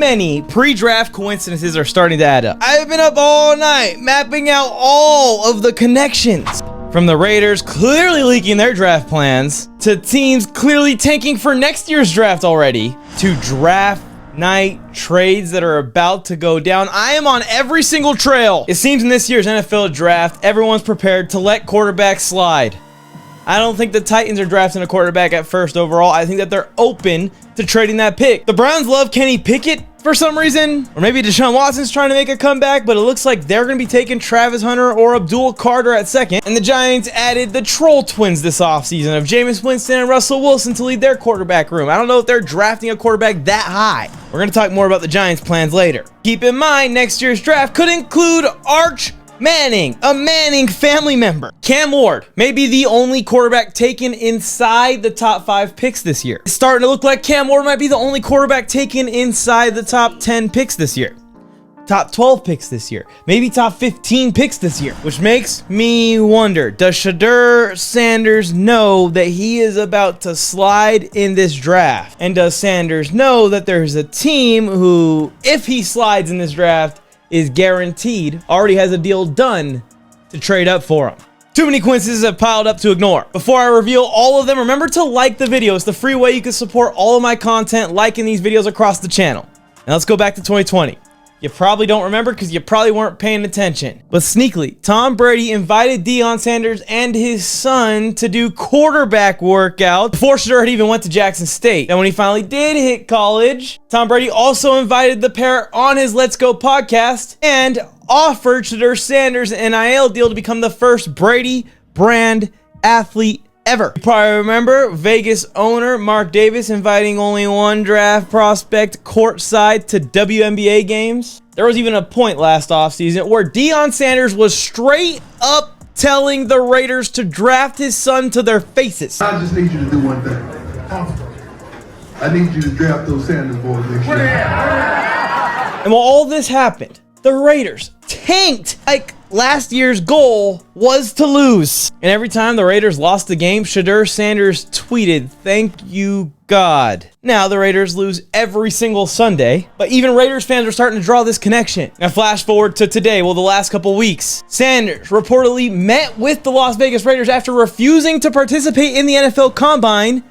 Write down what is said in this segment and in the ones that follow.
many pre-draft coincidences are starting to add up. I've been up all night mapping out all of the connections. From the Raiders clearly leaking their draft plans, to teams clearly tanking for next year's draft already, to draft night trades that are about to go down. I am on every single trail. It seems in this year's NFL draft, everyone's prepared to let quarterbacks slide. I don't think the Titans are drafting a quarterback at first overall. I think that they're open to trading that pick. The Browns love Kenny Pickett for some reason, or maybe Deshaun Watson's trying to make a comeback, but it looks like they're going to be taking Travis Hunter or Abdul Carter at second. And the Giants added the Troll Twins this offseason of Jameis Winston and Russell Wilson to lead their quarterback room. I don't know if they're drafting a quarterback that high. We're going to talk more about the Giants' plans later. Keep in mind, next year's draft could include Arch Manning, a Manning family member. Cam Ward may be the only quarterback taken inside the top 5 picks this year. It's starting to look like Cam Ward might be the only quarterback taken inside the top 10 picks this year. Top 12 picks this year. Maybe top 15 picks this year. Which makes me wonder, does Shedeur Sanders know that he is about to slide in this draft? And does Sanders know that there's a team who, if he slides in this draft, is guaranteed, already has a deal done to trade up for him? Too many coincidences have piled up to ignore. Before I reveal all of them, remember to like the video. It's the free way you can support all of my content, liking these videos across the channel. Now let's go back to 2020. You probably don't remember because you probably weren't paying attention. But sneakily, Tom Brady invited Deion Sanders and his son to do quarterback workouts before Shedeur had even went to Jackson State. And when he finally did hit college, Tom Brady also invited the pair on his Let's Go podcast and offered Shedeur Sanders an NIL deal to become the first Brady brand athlete ever. You probably remember Vegas owner Mark Davis inviting only one draft prospect courtside to WNBA games. There was even a point last offseason where Deion Sanders was straight up telling the Raiders to draft his son to their faces. I just need you to do one thing. I need you to draft those Sanders boys next year. And while all this happened, the Raiders tanked. Like, last year's goal was to lose. And every time the Raiders lost the game, Shedeur Sanders tweeted, "Thank you, God." Now, the Raiders lose every single Sunday, but even Raiders fans are starting to draw this connection. Now, flash forward to today, well, the last couple weeks. Sanders reportedly met with the Las Vegas Raiders after refusing to participate in the NFL Combine,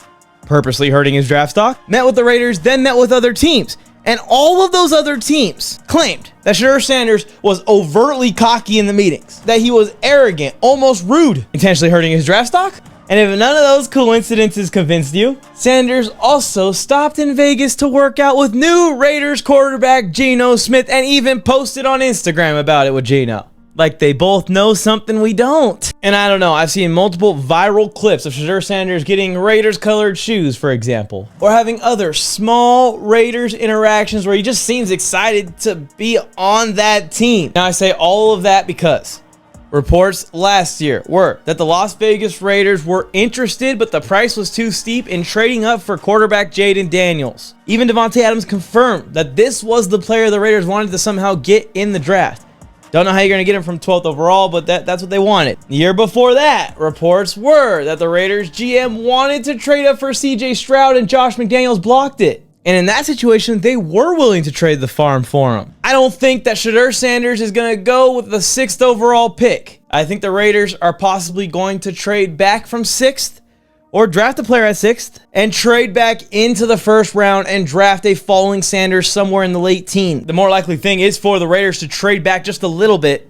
purposely hurting his draft stock, met with the Raiders, then met with other teams. And all of those other teams claimed that Shedeur Sanders was overtly cocky in the meetings, that he was arrogant, almost rude, intentionally hurting his draft stock. And if none of those coincidences convinced you, Sanders also stopped in Vegas to work out with new Raiders quarterback Geno Smith and even posted on Instagram about it with Geno. Like they both know something we don't. And I don't know, I've seen multiple viral clips of Shedeur Sanders getting Raiders colored shoes, for example, or having other small Raiders interactions where he just seems excited to be on that team. Now I say all of that because reports last year were that the Las Vegas Raiders were interested, but the price was too steep in trading up for quarterback Jaden Daniels. Even Devontae Adams confirmed that this was the player the Raiders wanted to somehow get in the draft. Don't know how you're going to get him from 12th overall, but that's what they wanted. The year before that, reports were that the Raiders GM wanted to trade up for CJ Stroud and Josh McDaniels blocked it. And in that situation, they were willing to trade the farm for him. I don't think that Shedeur Sanders is going to go with the 6th overall pick. I think the Raiders are possibly going to trade back from 6th or draft a player at 6th and trade back into the 1st round and draft a falling Sanders somewhere in the late teens. The more likely thing is for the Raiders to trade back just a little bit,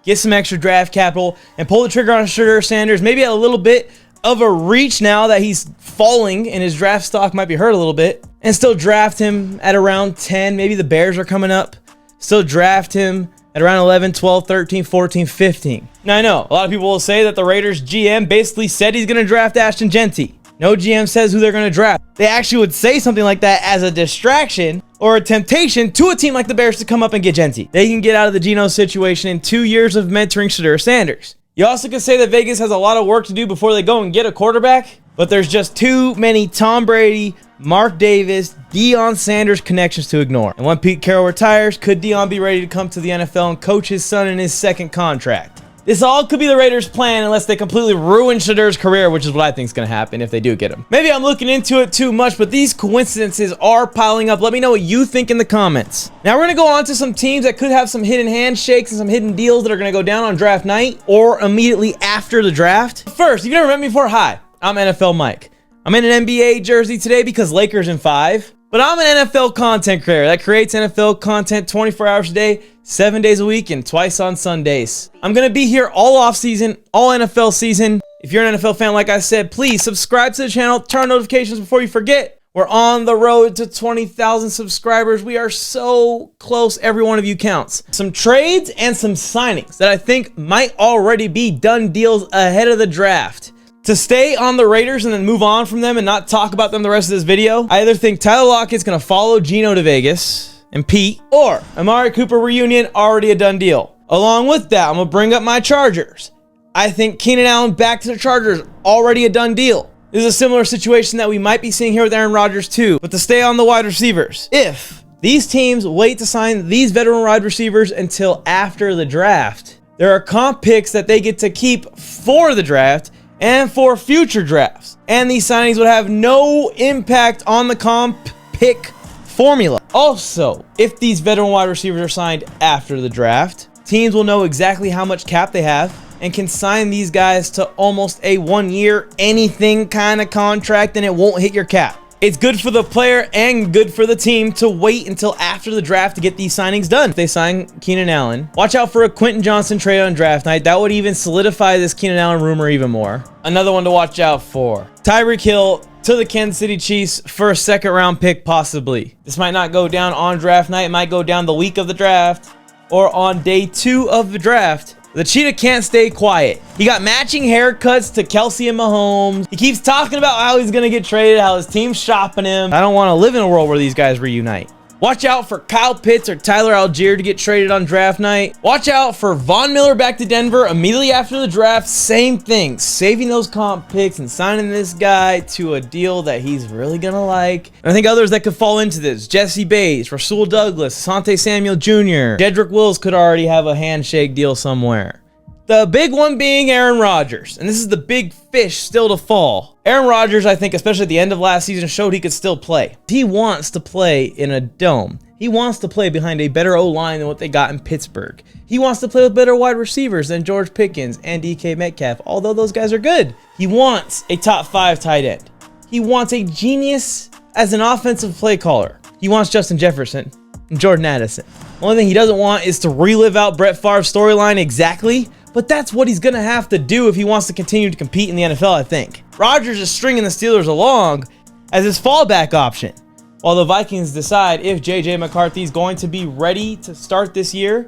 get some extra draft capital, and pull the trigger on Shedeur Sanders, maybe at a little bit of a reach now that he's falling and his draft stock might be hurt a little bit, and still draft him at around 10. Maybe the Bears are coming up. Still draft him at around 11, 12, 13, 14, 15. Now, I know a lot of people will say that the Raiders GM basically said he's going to draft Ashton Genty. No GM says who they're going to draft. They actually would say something like that as a distraction or a temptation to a team like the Bears to come up and get Genty. They can get out of the Geno situation in 2 years of mentoring Shedeur Sanders. You also could say that Vegas has a lot of work to do before they go and get a quarterback, but there's just too many Tom Brady, Mark Davis, Deion Sanders connections to ignore. And when Pete Carroll retires, could Deion be ready to come to the NFL and coach his son in his 2nd contract? This all could be the Raiders' plan unless they completely ruin Shedeur's career, which is what I think is going to happen if they do get him. Maybe I'm looking into it too much, but these coincidences are piling up. Let me know what you think in the comments. Now we're going to go on to some teams that could have some hidden handshakes and some hidden deals that are going to go down on draft night or immediately after the draft. First, if you've never met me before, hi, I'm NFLmike. I'm in an NBA jersey today because Lakers in 5. But I'm an NFL content creator that creates NFL content 24 hours a day, 7 days a week, and twice on Sundays. I'm going to be here all off season, all NFL season. If you're an NFL fan, like I said, please subscribe to the channel, turn on notifications before you forget. We're on the road to 20,000 subscribers. We are so close. Every one of you counts. Some trades and some signings that I think might already be done deals ahead of the draft. To stay on the Raiders and then move on from them and not talk about them the rest of this video, I either think Tyler Lockett's going to follow Geno to Vegas and Pete, or Amari Cooper reunion, already a done deal. Along with that, I'm going to bring up my Chargers. I think Keenan Allen back to the Chargers, already a done deal. This is a similar situation that we might be seeing here with Aaron Rodgers too, but to stay on the wide receivers. If these teams wait to sign these veteran wide receivers until after the draft, there are comp picks that they get to keep for the draft and for future drafts. And these signings would have no impact on the comp pick formula. Also, if these veteran wide receivers are signed after the draft, teams will know exactly how much cap they have and can sign these guys to almost a 1-year anything kind of contract, and it won't hit your cap. It's good for the player and good for the team to wait until after the draft to get these signings done. If they sign Keenan Allen, watch out for a Quentin Johnson trade on draft night. That would even solidify this Keenan Allen rumor even more. Another one to watch out for: Tyreek Hill to the Kansas City Chiefs for a 2nd round pick, possibly. This might not go down on draft night. It might go down the week of the draft or on day 2 of the draft. The cheetah can't stay quiet. He got matching haircuts to Kelsey and Mahomes. He keeps talking about how he's going to get traded, how his team's shopping him. I don't want to live in a world where these guys reunite. Watch out for Kyle Pitts or Tyler Algier to get traded on draft night. Watch out for Von Miller back to Denver immediately after the draft. Same thing, saving those comp picks and signing this guy to a deal that he's really going to like. And I think others that could fall into this: Jesse Bates, Rasul Douglas, Asante Samuel Jr. Jedrick Wills could already have a handshake deal somewhere. The big one being Aaron Rodgers, and this is the big fish still to fall. Aaron Rodgers, I think, especially at the end of last season, showed he could still play. He wants to play in a dome. He wants to play behind a better O-line than what they got in Pittsburgh. He wants to play with better wide receivers than George Pickens and DK Metcalf, although those guys are good. He wants a top 5 tight end. He wants a genius as an offensive play caller. He wants Justin Jefferson and Jordan Addison. The only thing he doesn't want is to relive out Brett Favre's storyline exactly, but that's what he's going to have to do if he wants to continue to compete in the NFL, I think. Rodgers is stringing the Steelers along as his fallback option, while the Vikings decide if J.J. McCarthy is going to be ready to start this year.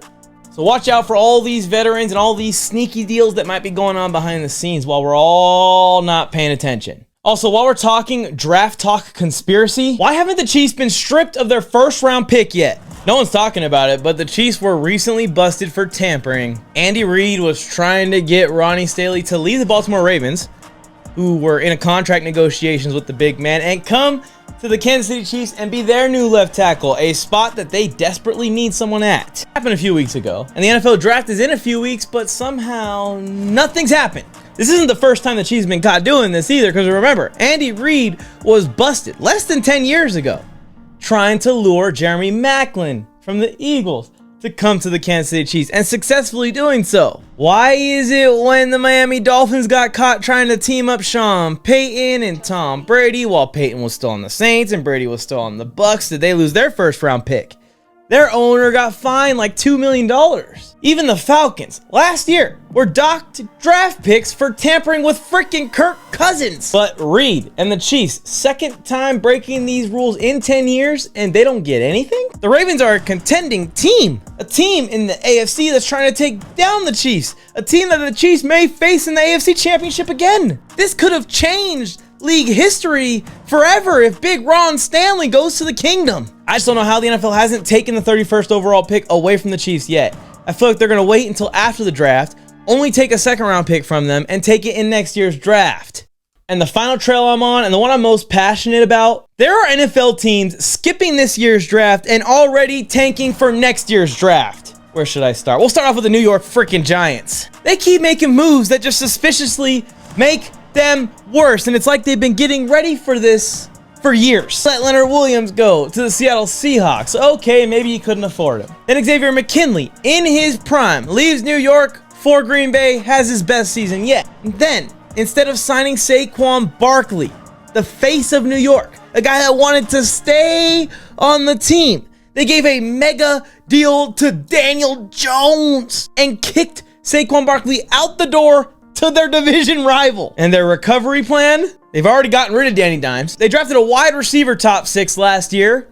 So watch out for all these veterans and all these sneaky deals that might be going on behind the scenes while we're all not paying attention. Also, while we're talking draft talk conspiracy, why haven't the Chiefs been stripped of their 1st round pick yet? No one's talking about it, but the Chiefs were recently busted for tampering. Andy Reid was trying to get Ronnie Stanley to leave the Baltimore Ravens, who were in a contract negotiations with the big man, and come to the Kansas City Chiefs and be their new left tackle, a spot that they desperately need someone at. It happened a few weeks ago, and the NFL draft is in a few weeks, but somehow nothing's happened. This isn't the first time the Chiefs have been caught doing this either, because remember, Andy Reid was busted less than 10 years ago, trying to lure Jeremy Maclin from the Eagles to come to the Kansas City Chiefs, and successfully doing so. Why is it when the Miami Dolphins got caught trying to team up Sean Payton and Tom Brady while Payton was still on the Saints and Brady was still on the Bucks, did they lose their 1st round pick? Their owner got fined like $2 million. Even the Falcons last year were docked draft picks for tampering with freaking Kirk Cousins. But Reid and the Chiefs, 2nd time breaking these rules in 10 years, and they don't get anything? The Ravens are a contending team. A team in the AFC that's trying to take down the Chiefs. A team that the Chiefs may face in the AFC Championship again. This could have changed league history forever if Big Ron Stanley goes to the kingdom. I just don't know how the NFL hasn't taken the 31st overall pick away from the Chiefs yet. I feel like they're going to wait until after the draft, only take a 2nd round pick from them, and take it in next year's draft. And the final trail I'm on, and the one I'm most passionate about, there are NFL teams skipping this year's draft and already tanking for next year's draft. Where should I start? We'll start off with the New York freaking Giants. They keep making moves that just suspiciously make them worse, and it's like they've been getting ready for this for years. Let Leonard Williams go to the Seattle Seahawks. Okay, maybe you couldn't afford him. Then Xavier McKinley, in his prime, leaves New York for Green Bay, has his best season yet. And then, instead of signing Saquon Barkley, the face of New York, a guy that wanted to stay on the team, they gave a mega deal to Daniel Jones and kicked Saquon Barkley out the door to their division rival. And their recovery plan? They've already gotten rid of Danny Dimes. They drafted a wide receiver top 6 last year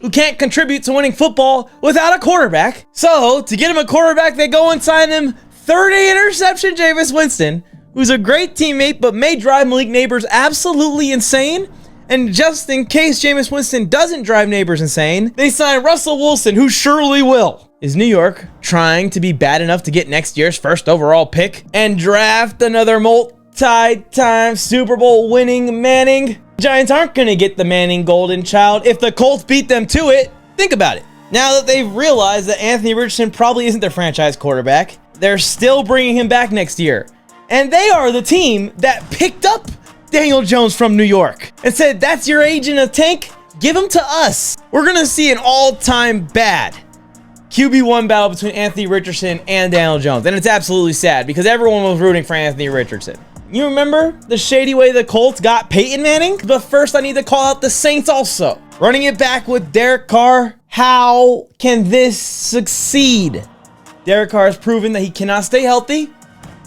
who can't contribute to winning football without a quarterback. So, to get him a quarterback, they go and sign him 30 interception Jameis Winston, who's a great teammate but may drive Malik Neighbors absolutely insane. And just in case Jameis Winston doesn't drive Neighbors insane, they sign Russell Wilson, who surely will. Is New York trying to be bad enough to get next year's first overall pick and draft another multi-time Super Bowl winning Manning? Giants aren't going to get the Manning golden child if the Colts beat them to it. Think about it. Now that they've realized that Anthony Richardson probably isn't their franchise quarterback, they're still bringing him back next year. And they are the team that picked up Daniel Jones from New York and said, that's your agent of tank? Give him to us. We're going to see an all-time bad QB1 battle between Anthony Richardson and Daniel Jones. And it's absolutely sad because everyone was rooting for Anthony Richardson. You remember the shady way the Colts got Peyton Manning? But first, I need to call out the Saints also. Running it back with Derek Carr. How can this succeed? Derek Carr has proven that he cannot stay healthy.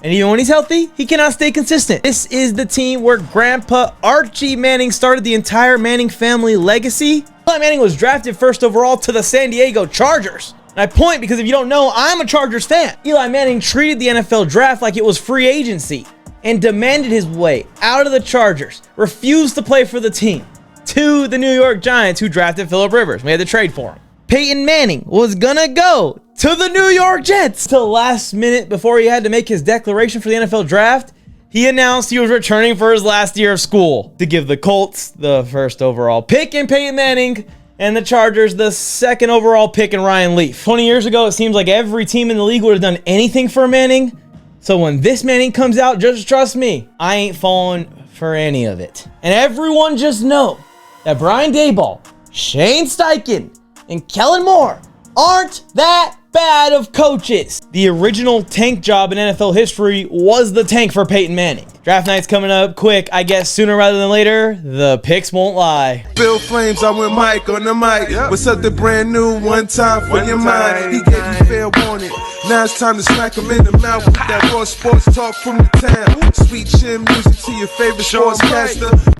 And even when he's healthy, he cannot stay consistent. This is the team where Grandpa Archie Manning started the entire Manning family legacy. Eli Manning was drafted first overall to the San Diego Chargers. And I point because if you don't know, I'm a Chargers fan. Eli Manning treated the NFL draft like it was free agency and demanded his way out of the Chargers, refused to play for the team, to the New York Giants, who drafted Phillip Rivers. We had to trade for him. Peyton Manning was gonna go to the New York Jets. Till last minute before he had to make his declaration for the NFL draft, he announced he was returning for his last year of school to give the Colts the first overall pick in Peyton Manning and the Chargers the second overall pick in Ryan Leaf. 20 years ago, it seems like every team in the league would have done anything for Manning. So when this Manning comes out, just trust me, I ain't falling for any of it. And everyone just know that Brian Daboll, Shane Steichen, and Kellen Moore aren't that bad of coaches. The original tank job in NFL history was the tank for Peyton Manning. Draft night's coming up quick. I guess sooner rather than later, the picks won't lie. Bill Flames, I went Mike on the mic. What's something brand new, one time for your mind. He gave you fair warning. Now it's time to smack him in the mouth with that raw sports talk from the town. Sweet chin music to your favorite sportscaster.